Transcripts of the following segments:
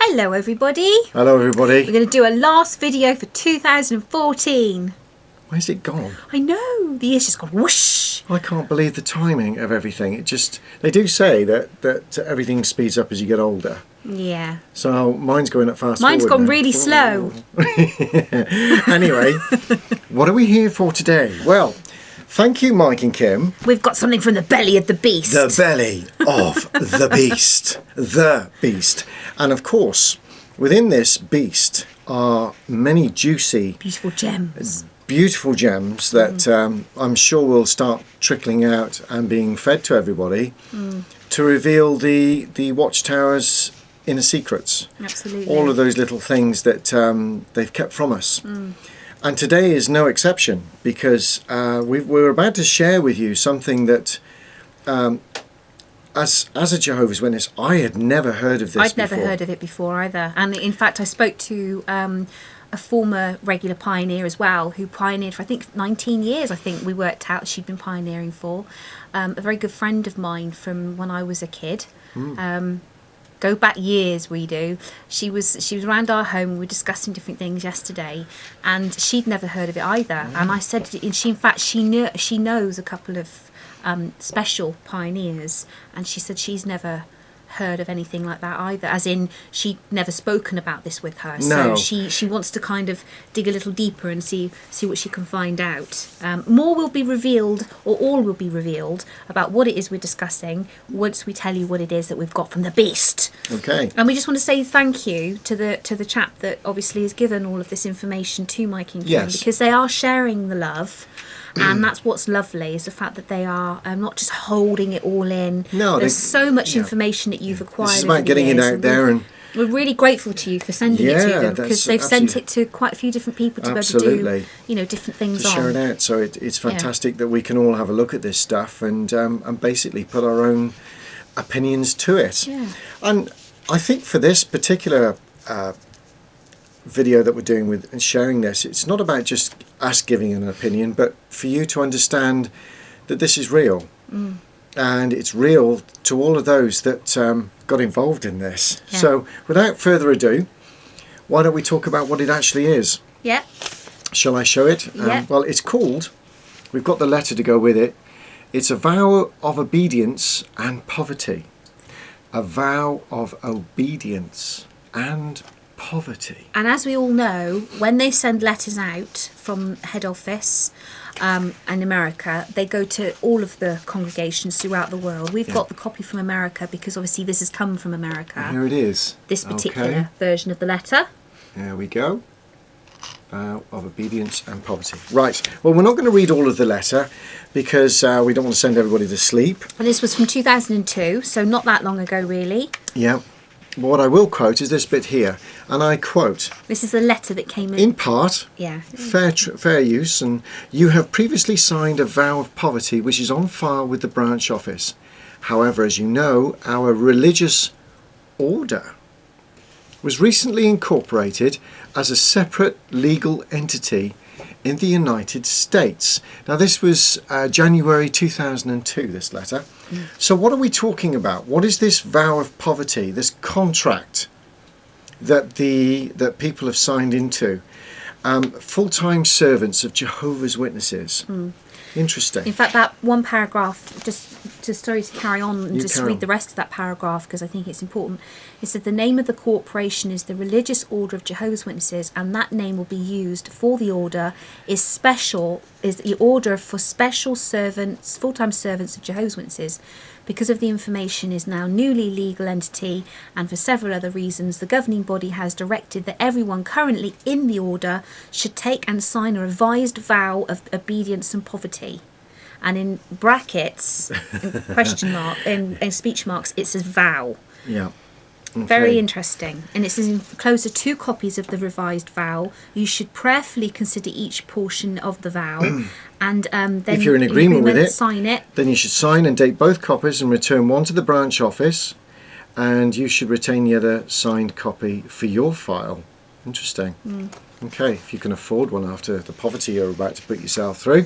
Hello everybody. Hello everybody. We're going to do a last video for 2014. Where's it gone? I know, the year's just gone whoosh. I can't believe the timing of everything. They do say that everything speeds up as you get older. Yeah. So mine's going up fast. Mine's gone now. really slow. Anyway, what are we here for today? Well, thank you, Mike and Kim. We've got something from the belly of the beast. The belly of the beast. The beast. And of course, within this beast are many juicy, Beautiful gems. Beautiful gems that I'm sure will start trickling out and being fed to everybody to reveal the Watchtower's inner secrets. Absolutely. All of those little things that they've kept from us. And today is no exception, because we're about to share with you something that as a Jehovah's Witness, I had never heard of this I'd before. never heard of it before either. And in fact, I spoke to a former regular pioneer as well, who pioneered for, I think, 19 years, I think we worked out she'd been pioneering for. A very good friend of mine from when I was a kid. Go back years, we do. She was around our home. We were discussing different things yesterday, and she'd never heard of it either. And I said, she knows a couple of special pioneers, and she said she's never heard of anything like that either, as in she'd never spoken about this with her. No. So she wants to kind of dig a little deeper and see what she can find out. More will be revealed, or all will be revealed, about what it is we're discussing once we tell you what it is that we've got from the beast. Okay. And we just want to say thank you to the chap that obviously has given all of this information to Mike and Kim, Yes. because they are sharing the love. And that's what's lovely, is the fact that they are not just holding it all in. No, there's so much information that you've acquired. This is over about the getting it years, out there, and we're really grateful to you for sending it to them, that's because they've sent it to quite a few different people to be able to do, different things to on. share it out. So it's fantastic that we can all have a look at this stuff and basically put our own opinions to it. Yeah. And I think for this particular video that we're doing with and sharing this, it's not about just us giving an opinion, but for you to understand that this is real. And it's real to all of those that got involved in this. Yeah. So without further ado, why don't we talk about what it actually is? Yeah. Shall I show it? Yeah. Well, it's called, we've got the letter to go with it, it's a vow of obedience and poverty. A vow of obedience and poverty. And as we all know, when they send letters out from head office in America, they go to all of the congregations throughout the world. We've got the copy from America because obviously this has come from America. Here it is. This particular version of the letter. There we go. Vow of obedience and poverty. Right. Well, we're not going to read all of the letter because we don't want to send everybody to sleep. And this was from 2002, so not that long ago, really. Yeah. But what I will quote is this bit here, and I quote, This is the letter that came in. in part, Yeah. fair use, and you have previously signed a vow of poverty which is on file with the branch office. However, as you know, our religious order was recently incorporated as a separate legal entity in the United States. Now, this was January 2002, this letter. So what are we talking about? What is this vow of poverty, this contract that people have signed into? Full-time servants of Jehovah's Witnesses. Interesting. In fact, that one paragraph, just sorry to carry on and just read the rest of that paragraph because I think it's important. It said the name of the corporation is the Religious Order of Jehovah's Witnesses, and that name will be used for the order is the order for special servants, full-time servants of Jehovah's Witnesses. Because of the information is now newly legal entity, and for several other reasons, the governing body has directed that everyone currently in the order should take and sign a revised vow of obedience and poverty. And in brackets, question mark, in speech marks, it says vow. Yeah. Okay. Very interesting. And it says enclosed are 2 copies of the revised vow. You should prayerfully consider each portion of the vow. And then if you're in agreement with it, sign it. Then you should sign and date both copies and return one to the branch office. And you should retain the other signed copy for your file. Interesting. Okay, if you can afford one after the poverty you're about to put yourself through.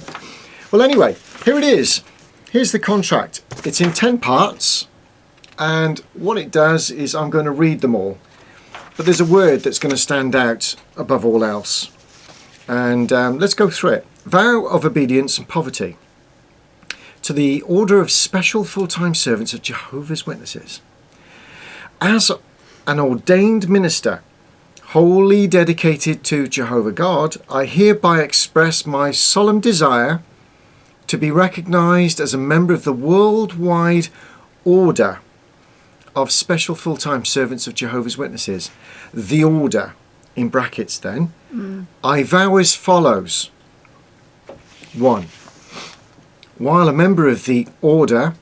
Well, anyway, here it is. Here's the contract. It's in 10 parts. And what it does is I'm going to read them all. but there's a word that's going to stand out above all else. And let's go through it. Vow of obedience and poverty to the order of special full-time servants of Jehovah's Witnesses. As an ordained minister, wholly dedicated to Jehovah God, I hereby express my solemn desire to be recognized as a member of the worldwide order of special full-time servants of Jehovah's Witnesses. The order, in brackets then, I vow as follows. 1. While a member of the order,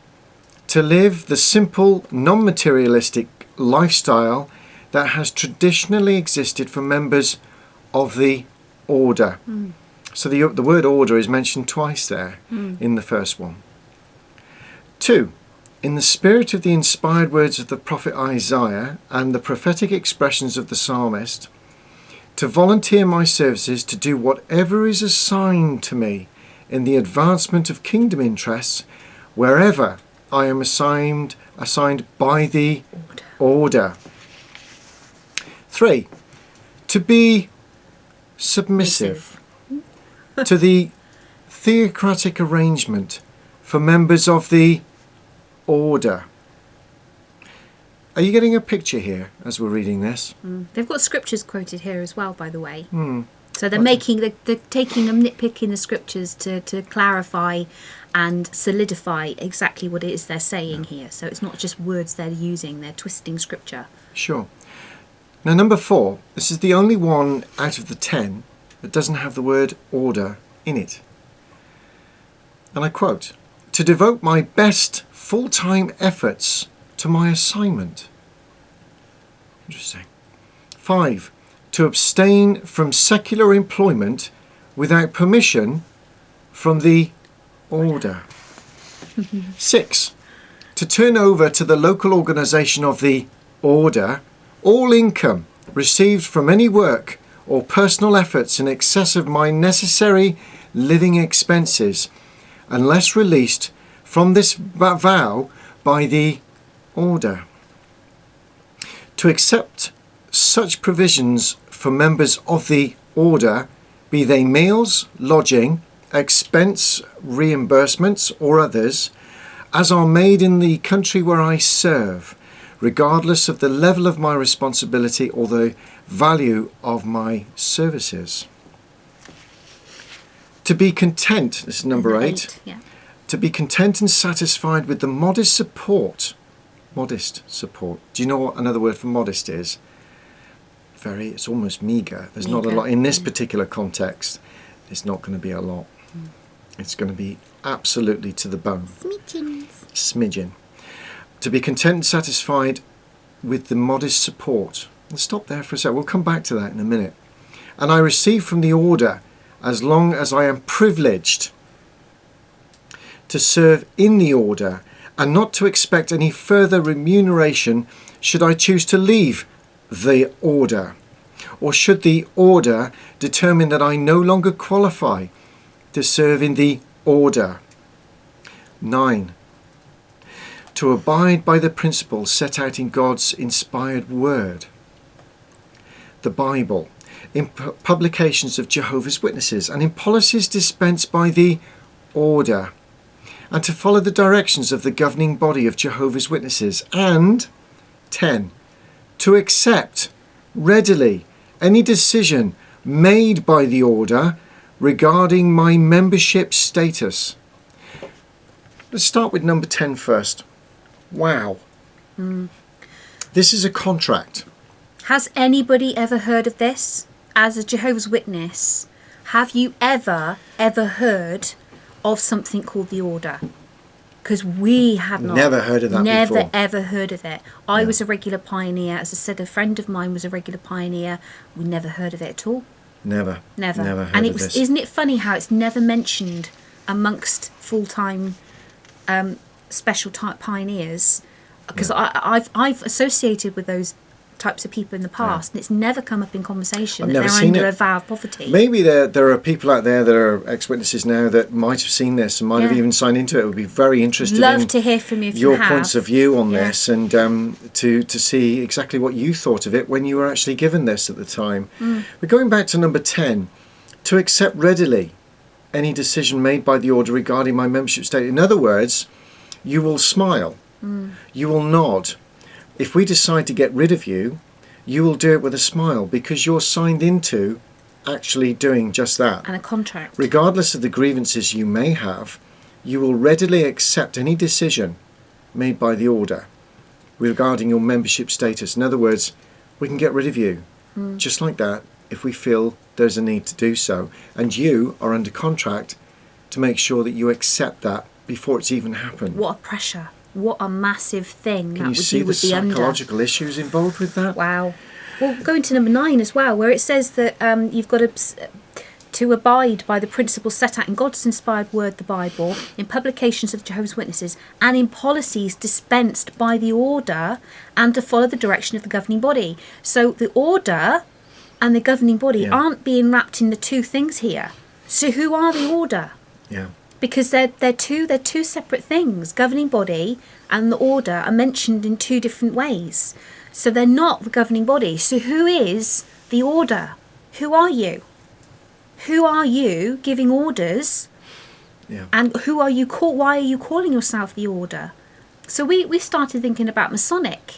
to live the simple, non-materialistic lifestyle that has traditionally existed for members of the order. So the word order is mentioned twice there in the first one. 2. In the spirit of the inspired words of the prophet Isaiah and the prophetic expressions of the Psalmist, to volunteer my services to do whatever is assigned to me in the advancement of kingdom interests wherever I am assigned by the order. 3. To be submissive to the theocratic arrangement for members of the order. Are you getting a picture here as we're reading this? They've got scriptures quoted here as well, by the way. So they're nitpicking the scriptures to clarify and solidify exactly what it is they're saying here. So it's not just words they're using, they're twisting scripture. Sure. Now number 4, this is the only one out of the 10 that doesn't have the word order in it. And I quote, to devote my best full-time efforts to my assignment. Interesting. 5, to abstain from secular employment without permission from the order. 6, to turn over to the local organisation of the order all income received from any work or personal efforts in excess of my necessary living expenses, unless released from this vow by the order. To accept such provisions for members of the order, be they meals, lodging, expense reimbursements or others, as are made in the country where I serve, regardless of the level of my responsibility or the value of my services. To be content, this is number 8, Yeah. to be content and satisfied with the modest support. Do you know what another word for modest is? It's almost meagre. There's not a lot in this particular context. It's not going to be a lot. It's going to be absolutely to the bone. Smidgen. To be content and satisfied with the modest support. Let's stop there for a second. We'll come back to that in a minute. And I receive from the order as long as I am privileged to serve in the order and not to expect any further remuneration should I choose to leave the order, or should the order determine that I no longer qualify to serve in the order. 9. To abide by the principles set out in God's inspired word, the Bible, in publications of Jehovah's Witnesses, and in policies dispensed by the order, and to follow the directions of the governing body of Jehovah's Witnesses. And 10. To accept readily any decision made by the order regarding my membership status. Let's start with number 10 first. Wow. This is a contract. Has anybody ever heard of this? As a Jehovah's Witness, have you ever heard of something called the order? Because we have not. Never heard of that before. Never, ever heard of it. I was a regular pioneer. As I said, a friend of mine was a regular pioneer. We never heard of it at all. Never heard And of this. Isn't it funny how it's never mentioned amongst full-time special type pioneers? Because I've associated with those types of people in the past, and it's never come up in conversation I've that never they're seen under it. a vow of poverty. Maybe there are people out there that are ex-witnesses now that might have seen this and might have even signed into it. It would be very interested Love in to hear from you if your you have. points of view on Yeah. this, and to see exactly what you thought of it when you were actually given this at the time. But going back to number 10, to accept readily any decision made by the order regarding my membership status. In other words, you will smile, you will nod. If we decide to get rid of you, you will do it with a smile because you're signed into actually doing just that. And a contract. Regardless of the grievances you may have, you will readily accept any decision made by the order regarding your membership status. In other words, we can get rid of you just like that if we feel there's a need to do so. And you are under contract to make sure that you accept that before it's even happened. What a pressure. What a massive thing Can that you see you the would be under. psychological issues involved with that? Wow. Well, going to number 9 as well, where it says that you've got to abide by the principles set out in God's inspired word, the Bible, in publications of Jehovah's Witnesses, and in policies dispensed by the order, and to follow the direction of the governing body. So the order and the governing body aren't being wrapped in the two things here. So who are the order? Yeah. Because they're two separate things. Governing body and the order are mentioned in two different ways. So they're not the governing body. So who is the order? Who are you? Who are you giving orders? Yeah. And who are you why are you calling yourself the order? So we started thinking about Masonic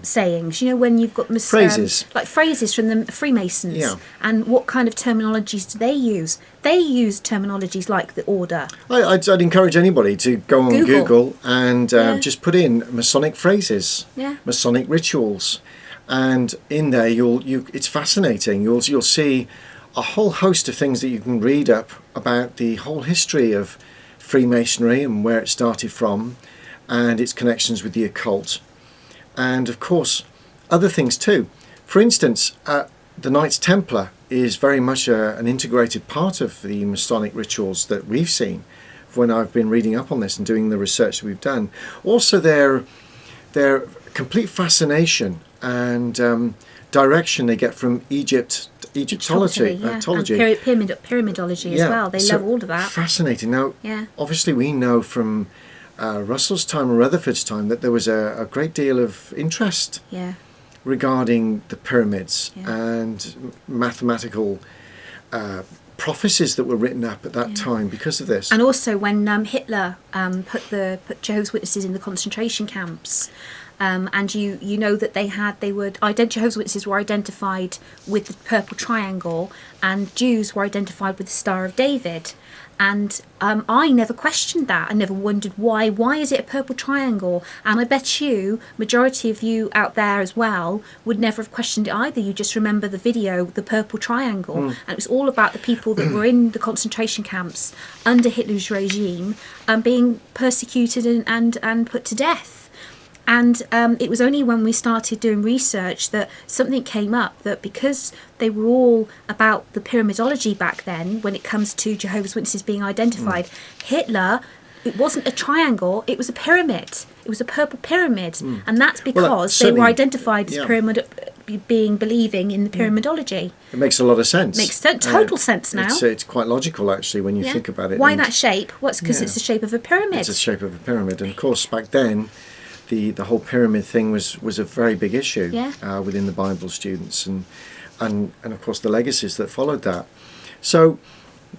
sayings, when you've got phrases. Like phrases from the Freemasons. Yeah. And what kind of terminologies do they use? They use terminologies like the order. I'd encourage anybody to go on Google and just put in Masonic phrases, Masonic rituals, and in there it's fascinating. You'll see a whole host of things that you can read up about the whole history of Freemasonry and where it started from, and its connections with the occult, and of course other things too. For instance, the Knights Templar is very much an integrated part of the Masonic rituals that we've seen when I've been reading up on this and doing the research that we've done. Also their complete fascination and direction they get from Egyptology. And pyramidology as well. They love all of that. Fascinating. Now, obviously we know from Russell's time and Rutherford's time that there was a great deal of interest regarding the pyramids and mathematical prophecies that were written up at that time because of this. And also when Hitler put Jehovah's Witnesses in the concentration camps, and you know that Jehovah's Witnesses were identified with the purple triangle, and Jews were identified with the Star of David. And I never questioned that. I never wondered why. Why is it a purple triangle? And I bet majority of you out there as well, would never have questioned it either. You just remember the video, the purple triangle. And it was all about the people that were in the concentration camps under Hitler's regime being persecuted and put to death. And it was only when we started doing research that something came up that because they were all about the pyramidology back then, when it comes to Jehovah's Witnesses being identified, Hitler, it wasn't a triangle, it was a pyramid. It was a purple pyramid. And that's because they were identified as believing in the pyramidology. It makes a lot of sense. Makes total sense now. It's quite logical actually when you think about it. Why that shape? Because it's the shape of a pyramid. It's the shape of a pyramid. And of course back then the whole pyramid thing was a very big issue within the Bible students and of course the legacies that followed that. So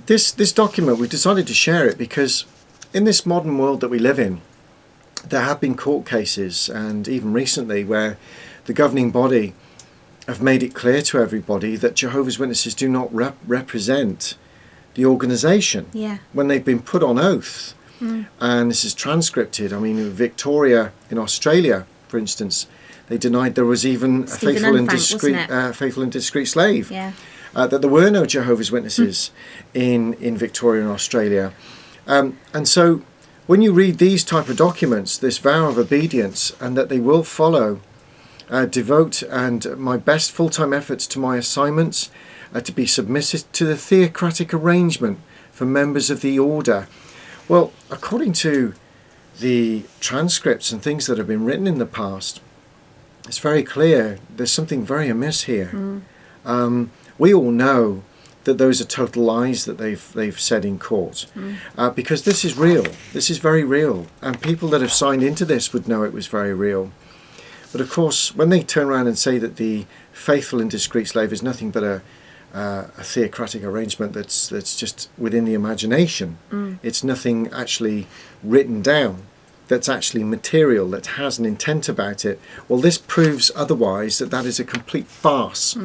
this document, we've decided to share it because in this modern world that we live in, there have been court cases and even recently where the governing body have made it clear to everybody that Jehovah's Witnesses do not represent the organisation when they've been put on oath. And this is transcripted. I mean, Victoria in Australia, for instance, they denied there was even a faithful and discreet slave. That there were no Jehovah's Witnesses in Victoria and Australia. And so when you read these type of documents, this vow of obedience, and that they will follow, devote and my best full-time efforts to my assignments, to be submissive to the theocratic arrangement for members of the order. Well, according to the transcripts and things that have been written in the past, it's very clear there's something very amiss here. We all know that those are total lies that they've said in court, because this is real. This is very real, and people that have signed into this would know it was very real. But of course, when they turn around and say that the faithful and discreet slave is nothing but a theocratic arrangement that's just within the imagination, it's nothing actually written down, that's actually material, that has an intent about it. Well, this proves otherwise, that is a complete farce,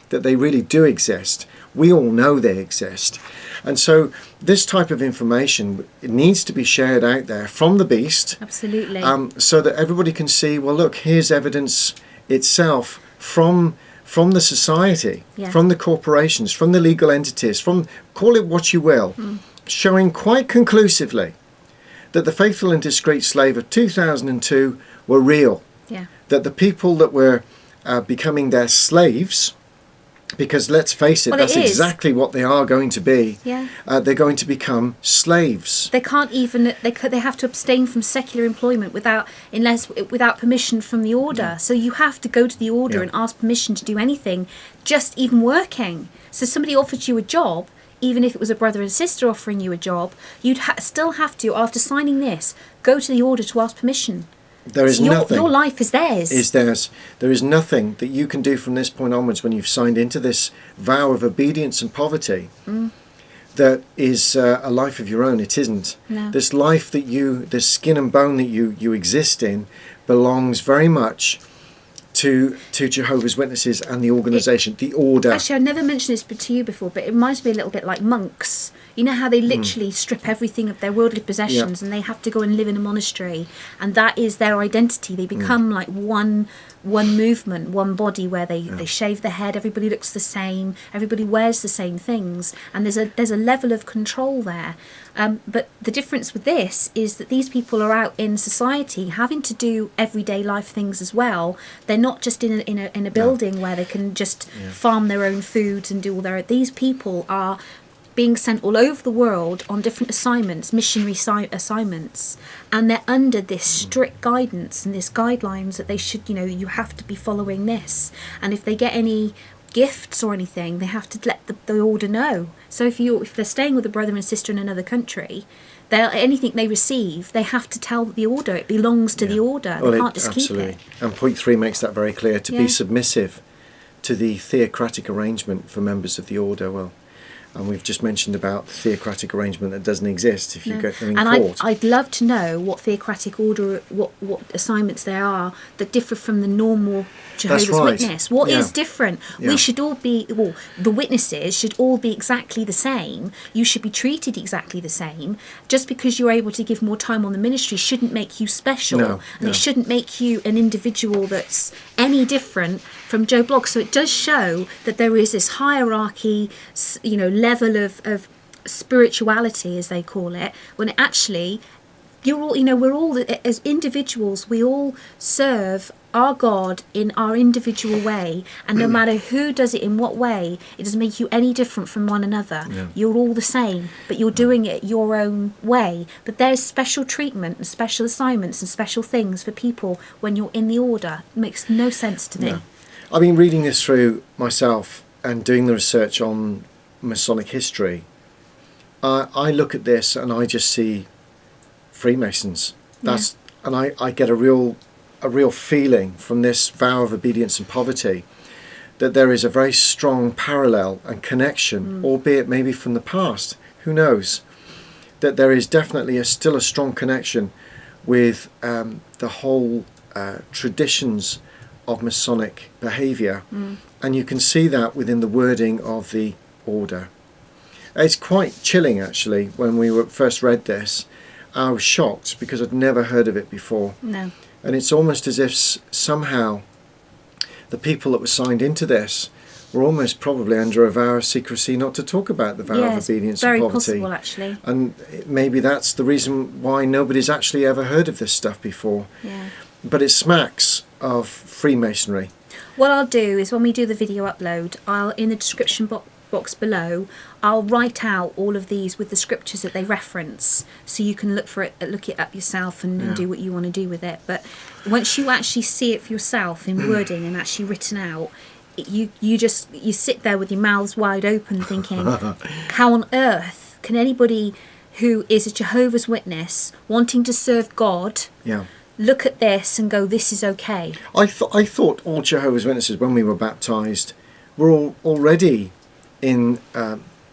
that they really do exist. We all know they exist. And so this type of information, it needs to be shared out there from the beast. Absolutely. So that everybody can see, well, look, here's evidence itself from the society, from the corporations, from the legal entities, from, call it what you will, showing quite conclusively that the faithful and discreet slave of 2002 were real. Yeah. That the people that were becoming their slaves, because let's face it, that's exactly what they are going to be. Yeah. They're going to become slaves. They can't even. They have to abstain from secular employment without permission from the order. So you have to go to the order and ask permission to do anything, just even working. So somebody offers you a job, even if it was a brother and sister offering you a job, you'd still have to, after signing this, go to the order to ask permission. There is nothing. Your life is theirs. There is nothing that you can do from this point onwards, when you've signed into this vow of obedience and poverty, that is a life of your own. It isn't. No. This life that this skin and bone that you exist in, belongs very much to Jehovah's Witnesses and the organisation, the order. Actually, I've never mentioned this to you before, but it reminds me a little bit like monks. You know how they literally strip everything of their worldly possessions and they have to go and live in a monastery, and that is their identity. They become like one movement, one body, where they shave their head, everybody looks the same, everybody wears the same things, and there's a level of control there. But the difference with this is that these people are out in society having to do everyday life things as well. They're not just in a building where they can just farm their own foods and do all their. These people are being sent all over the world on different assignments, missionary assignments, and they're under this strict guidance and this guidelines that they should, you have to be following this. And if they get any gifts or anything, they have to let the order know. So if they're staying with a brother and sister in another country, anything they receive, they have to tell the order. It belongs to the order. They can't just keep it. And point 3 makes that very clear, to be submissive to the theocratic arrangement for members of the order. Well, and we've just mentioned about the theocratic arrangement that doesn't exist if you get them in court. I'd love to know what theocratic order, what assignments there are that differ from the normal Jehovah's Witness. What is different? We should all be, the witnesses should all be exactly the same. You should be treated exactly the same. Just because you're able to give more time on the ministry shouldn't make you special. It shouldn't make you an individual that's any different from Joe Bloggs. So it does show that there is this hierarchy, level of spirituality, as they call it, when actually you're all, we're all, as individuals, we all serve our God in our individual way, and no matter who does it in what way, it doesn't make you any different from one another. You're all the same, but you're doing it your own way. But there's special treatment and special assignments and special things for people when you're in the order. It makes no sense to me. I've been reading this through myself and doing the research on Masonic history. I look at this and I just see Freemasons. And I get a real feeling from this vow of obedience and poverty that there is a very strong parallel and connection, albeit maybe from the past, who knows, that there is definitely still a strong connection with the whole traditions of Masonic behaviour, and you can see that within the wording of the order. It's quite chilling, actually. When we first read this, I was shocked because I'd never heard of it before. No. And it's almost as if somehow the people that were signed into this were almost probably under a vow of secrecy not to talk about the vow of obedience and poverty. Very possible, actually. And maybe that's the reason why nobody's actually ever heard of this stuff before. Yeah. But it smacks of Freemasonry. What I'll do is when we do the video upload, I'll in the description box below, I'll write out all of these with the scriptures that they reference, so you can look it up yourself and do what you want to do with it. But once you actually see it for yourself in wording and actually written out, you sit there with your mouths wide open thinking, how on earth can anybody who is a Jehovah's Witness wanting to serve God look at this and go, this is okay? I thought all Jehovah's Witnesses, when we were baptised, were all already in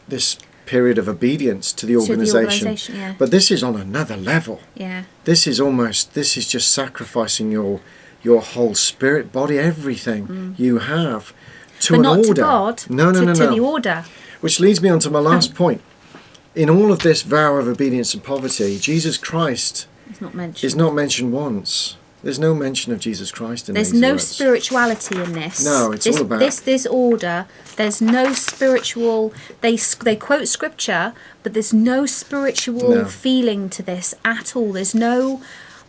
this period of obedience to the organisation. But this is on another level. This is just sacrificing your whole spirit, body, everything you have to but an not order. To God, to the order. Which leads me on to my last point. In all of this vow of obedience and poverty, Jesus Christ is not mentioned once. There's no mention of Jesus Christ in these words. There's no spirituality in this. No, it's all about this order. There's no spiritual. They quote scripture, but there's no spiritual feeling to this at all. There's no,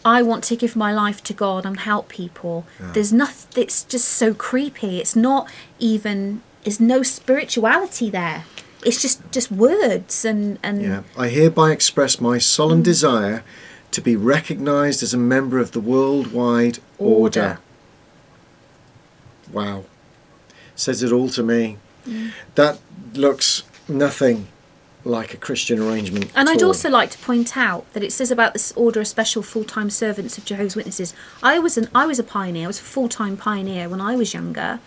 I want to give my life to God and help people. There's nothing. It's just so creepy. It's not even. There's no spirituality there. It's just words and. I hereby express my solemn desire to be recognised as a member of the worldwide order. Wow. Says it all to me. That looks nothing like a Christian arrangement. And I'd also like to point out that it says about this order of special full-time servants of Jehovah's Witnesses. I was a pioneer. I was a full-time pioneer when I was younger.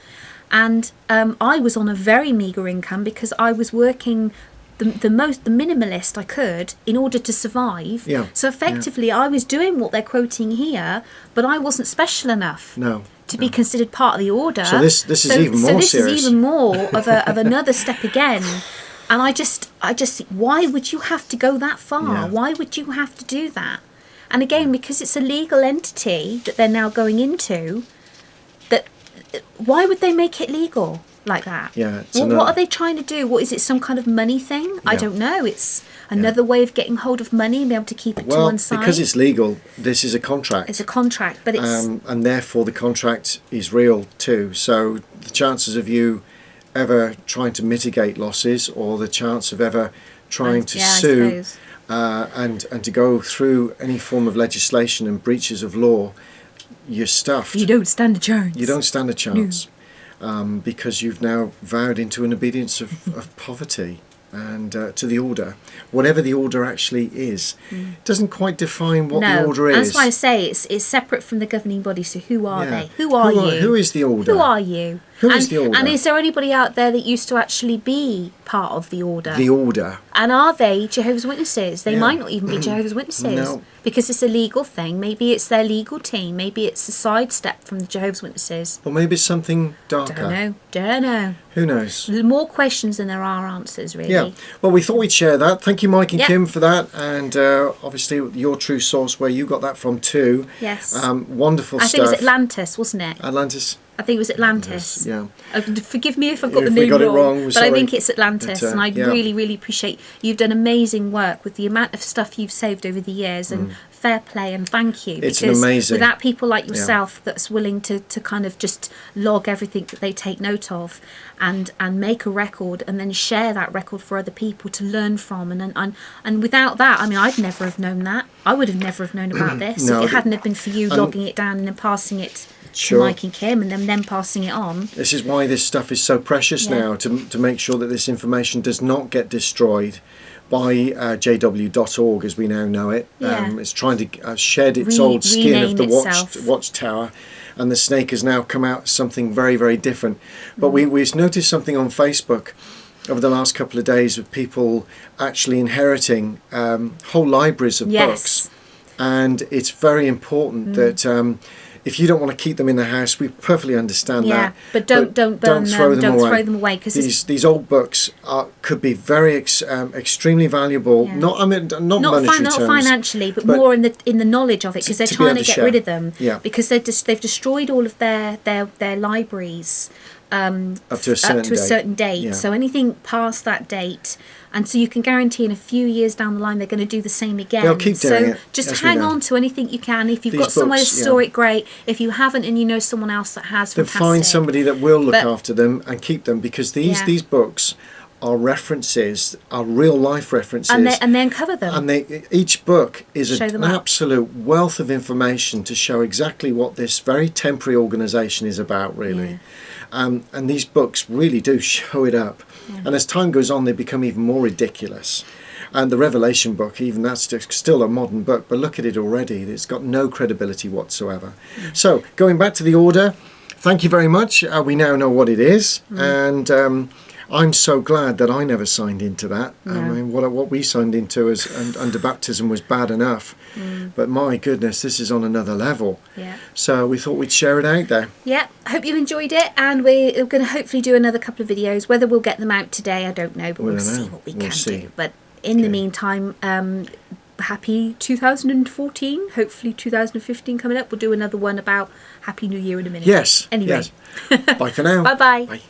And I was on a very meagre income because I was working the minimalist I could in order to survive. So effectively I was doing what they're quoting here, but I wasn't special enough to be considered part of the order. So this is even more serious. So this is even more of another step again. And I just think, why would you have to go that far? Why would you have to do that? And again, because it's a legal entity that they're now going into, that why would they make it legal like that? What are they trying to do? What is it, some kind of money thing? I don't know. It's another way of getting hold of money and be able to keep it to one side. Because it's legal, this is a contract. It's a contract, but it's and therefore the contract is real too. So the chances of you ever trying to mitigate losses, or the chance of ever trying to sue and to go through any form of legislation and breaches of law, you're stuffed. You don't stand a chance. You don't stand a chance. Because you've now vowed into an obedience of poverty and to the order, whatever the order actually is. Doesn't quite define what the order is. That's why I say it's separate from the governing body. So who are they? Who are you? Who is the order? Who are you? Who is the order? And is there anybody out there that used to actually be part of the order? The order. And are they Jehovah's Witnesses? They might not even be Jehovah's Witnesses. Because it's a legal thing. Maybe it's their legal team. Maybe it's a sidestep from the Jehovah's Witnesses. Or maybe it's something darker. Don't know. Who knows? More questions than there are answers, really. Yeah. Well, we thought we'd share that. Thank you, Mike and Kim, for that. And obviously your true source, where you got that from too. Yes. Wonderful stuff. I think it was Atlantis, wasn't it? Atlantis. I think it was Atlantis. Yes, Forgive me if I've got the name wrong, but I think it's Atlantis, and I really, really appreciate you've done amazing work with the amount of stuff you've saved over the years, and fair play and thank you. It's amazing. Without people like yourself that's willing to kind of just log everything that they take note of and make a record and then share that record for other people to learn from, and without that, I mean, I'd never have known that. I would have never have known about this if it hadn't have been for you logging it down and then passing it to Mike and Kim, and then passing it on. This is why this stuff is so precious now, to make sure that this information does not get destroyed by jw.org as we now know it. It's trying to shed its old skin of the watchtower, and the snake has now come out as something very, very different. But we've noticed something on Facebook over the last couple of days of people actually inheriting whole libraries of books, and it's very important that if you don't want to keep them in the house, we perfectly understand that. But don't burn them. Throw them away, because these old books could be very extremely valuable. Not monetary terms, financially, but more in the knowledge of it, because they're trying to get rid of them. Because they've destroyed all of their libraries up to a certain date. So anything past that date. And so you can guarantee in a few years down the line they're going to do the same again. They'll keep doing it. So just hang on to anything you can. If you've got somewhere to store it, great. If you haven't and you know someone else that has, fantastic. Then find somebody that will look after them and keep them, because these books are references, are real life references, and then cover them. And each book is an up. absolute wealth of information to show exactly what this very temporary organisation is about, really. And these books really do show it up. And as time goes on, they become even more ridiculous. And the Revelation book, even that's still a modern book, but look at it already. It's got no credibility whatsoever. So, going back to the order, thank you very much. We now know what it is. And I'm so glad that I never signed into that. I mean, what we signed into under baptism was bad enough. But my goodness, this is on another level. So we thought we'd share it out there. I hope you enjoyed it, and we're going to hopefully do another couple of videos. Whether we'll get them out today, I don't know, but we'll see what we can do. But in the meantime, happy 2014, hopefully 2015 coming up. We'll do another one about Happy New Year in a minute. Yes. Anyway. Yes. Bye for now. Bye-bye. Bye.